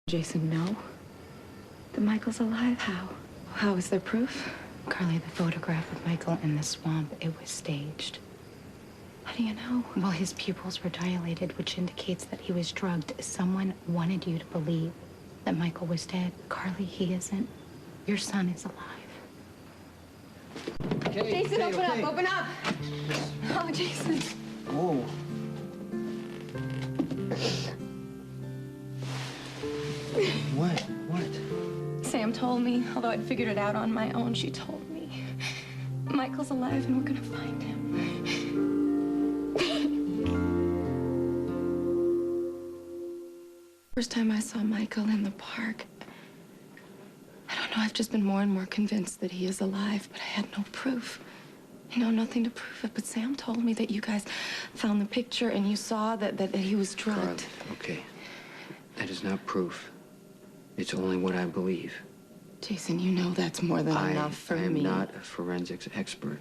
Jason know that Michael's alive? How? How is there proof? Carly, the photograph of Michael in the swamp, it was staged. How do you know? Well, his pupils were dilated, which indicates that he was drugged. Someone wanted you to believe that Michael was dead. Carly, he isn't. Your son is alive. Okay, Jason, open up, open up! Oh, Jason. Whoa. What? Sam told me, although I'd figured it out on my own, she told me. Michael's alive and we're gonna find him. First time I saw Michael in the park, I don't know, I've just been more and more convinced that he is alive, but I had no proof. You know, nothing to prove it, but Sam told me that you guys found the picture and you saw that he was drugged. Carly, okay. That is not proof. It's only what I believe. Jason, you know that's more than enough for me. I am not a forensics expert.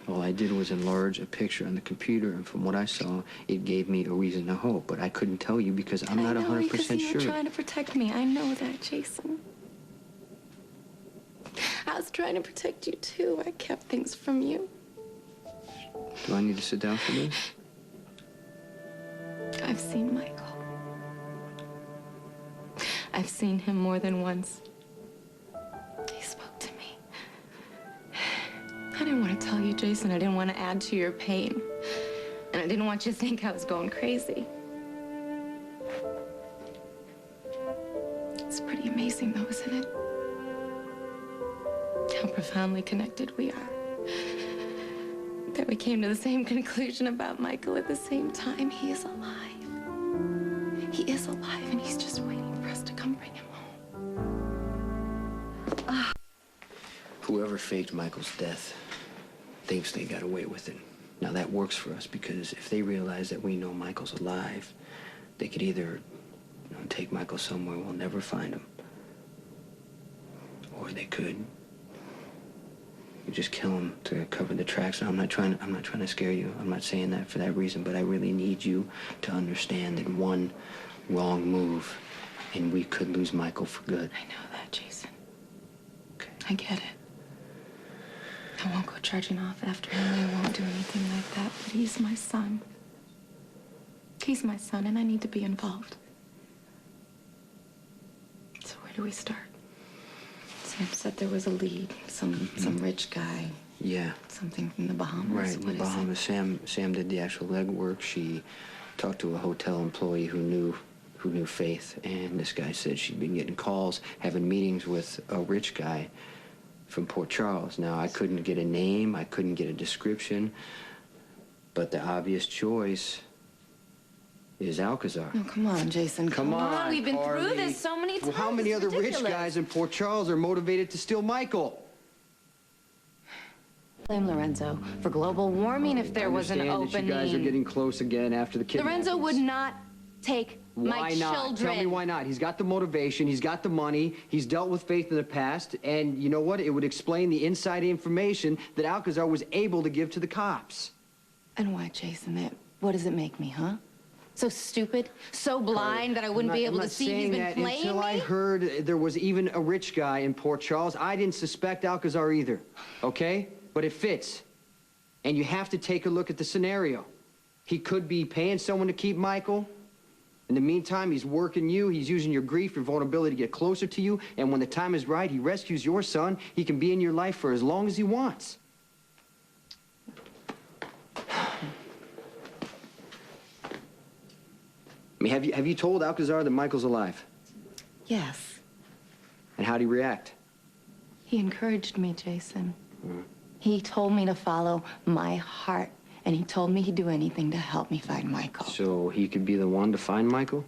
All I did was enlarge a picture on the computer, and from what I saw, it gave me a reason to hope. But I couldn't tell you because I'm not 100% sure. Because you were trying to protect me. I know that, Jason. I was trying to protect you, too. I kept things from you. Do I need to sit down for this? I've seen Michael. I've seen him more than once. He spoke to me. I didn't want to tell you, Jason. I didn't want to add to your pain. And I didn't want you to think I was going crazy. It's pretty amazing, though, isn't it? How profoundly connected we are. That we came to the same conclusion about Michael at the same time. He is alive. He is alive, and he's just waiting for us to come bring him home. Whoever faked Michael's death thinks they got away with it. Now, that works for us because if they realize that we know Michael's alive, they could either take Michael somewhere we'll never find him, or they could just kill him to cover the tracks. And I'm not trying to scare you. I'm not saying that for that reason, but I really need you to understand that one wrong move and we could lose Michael for good. I know that, Jason. Okay. I get it. I won't go charging off after him. I won't do anything like that, but he's my son. He's my son, and I need to be involved. So where do we start? Sam said there was a lead, some rich guy. Yeah. Something from the Bahamas. Right, in the What is Bahamas. Sam did the actual legwork. She talked to a hotel employee who knew Faith, and this guy said she'd been getting calls, having meetings with a rich guy from Port Charles. Now, I couldn't get a name, I couldn't get a description, but the obvious choice is Alcazar. No, come on, Jason. Come on. We've been Carly. through this so many times. Well, how many It's other ridiculous. rich guys in Port Charles are motivated to steal Michael? Blame Lorenzo for global warming if there was an opening. I understand that you guys are getting close again after the kidnappings. Lorenzo would not take my children. Why not? Tell me why not. He's got the motivation, he's got the money, he's dealt with Faith in the past, and you know what? It would explain the inside information that Alcazar was able to give to the cops. And why, Jason? What does it make me, huh? So stupid? So blind that I wouldn't be able to see he's been playing until I heard there was even a rich guy in Port Charles. I didn't suspect Alcazar either, okay? But it fits. And you have to take a look at the scenario. He could be paying someone to keep Michael. In the meantime, he's working you. He's using your grief, your vulnerability to get closer to you. And when the time is right, he rescues your son. He can be in your life for as long as he wants. I mean, have you told Alcazar that Michael's alive? Yes. And how'd he react? He encouraged me, Jason. He told me to follow my heart, and he told me he'd do anything to help me find Michael. So he could be the one to find Michael?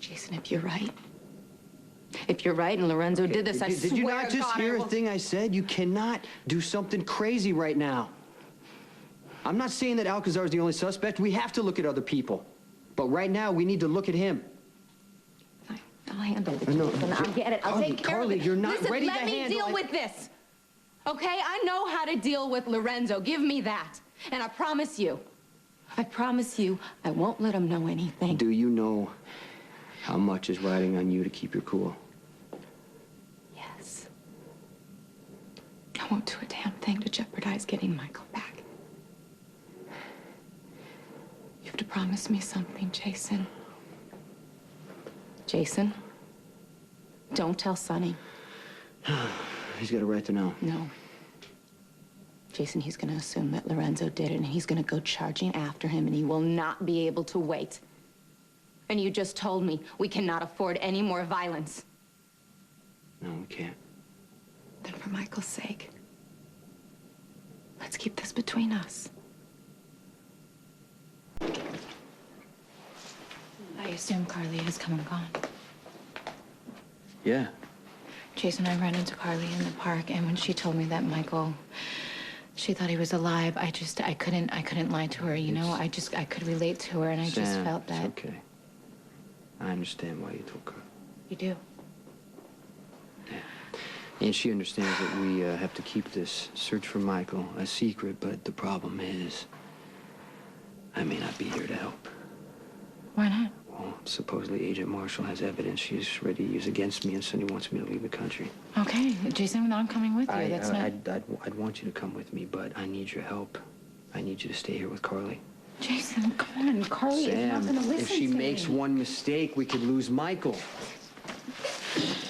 Jason, if you're right, and Lorenzo did this, I swear Did you not to just God, hear a thing I said? You cannot do something crazy right now. I'm not saying that Alcazar's the only suspect. We have to look at other people. But right now, we need to look at him. Fine, I'll handle it. No, Jason. I'll get it. I'll take care Carly, of it. you're not ready to let me handle deal it. with this. Okay? I know how to deal with Lorenzo. Give me that. And I promise you, I promise you, I won't let him know anything. Do you know how much is riding on you to keep your cool? Yes. I won't do a damn thing to jeopardize getting Michael back. You have to promise me something, Jason. Jason, don't tell Sonny. He's got a right to know. No. Jason, he's gonna assume that Lorenzo did it, and he's gonna go charging after him, and he will not be able to wait. And you just told me we cannot afford any more violence. No, we can't. Then for Michael's sake, let's keep this between us. I assume Carly has come and gone. Yeah. Jason, I ran into Carly in the park, and when she told me that Michael, she thought he was alive, I couldn't lie to her, you know? I could relate to her, and I just Sam, felt that. it's okay. I understand why you told her. You do? Yeah. And she understands that we have to keep this search for Michael a secret, but the problem is, I may not be here to help. Why not? Well, supposedly Agent Marshall has evidence she's ready to use against me, and Sonny wants me to leave the country. Okay, Jason, I'm coming with you. I'd want you to come with me, but I need your help. I need you to stay here with Carly. Jason, come on. Carly is not going to listen if she to makes me. one mistake, we could lose Michael.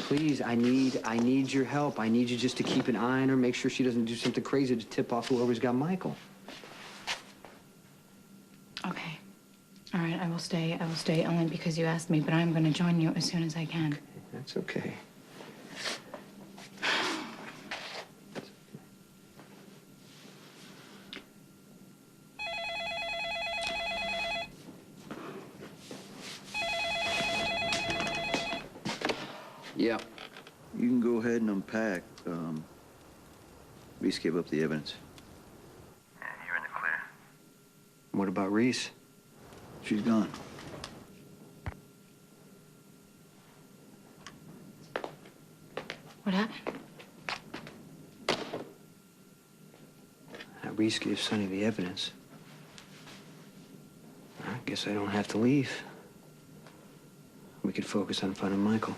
Please, I need your help. I need you just to keep an eye on her, make sure she doesn't do something crazy to tip off whoever's got Michael. Okay. All right, I will stay. I will stay only because you asked me, but I'm going to join you as soon as I can. That's okay. Yeah. You can go ahead and unpack. Reese gave up the evidence. Yeah, you're in the clear. What about Reese? She's gone. What happened? Reese gave Sonny the evidence. I guess I don't have to leave. We could focus on finding Michael.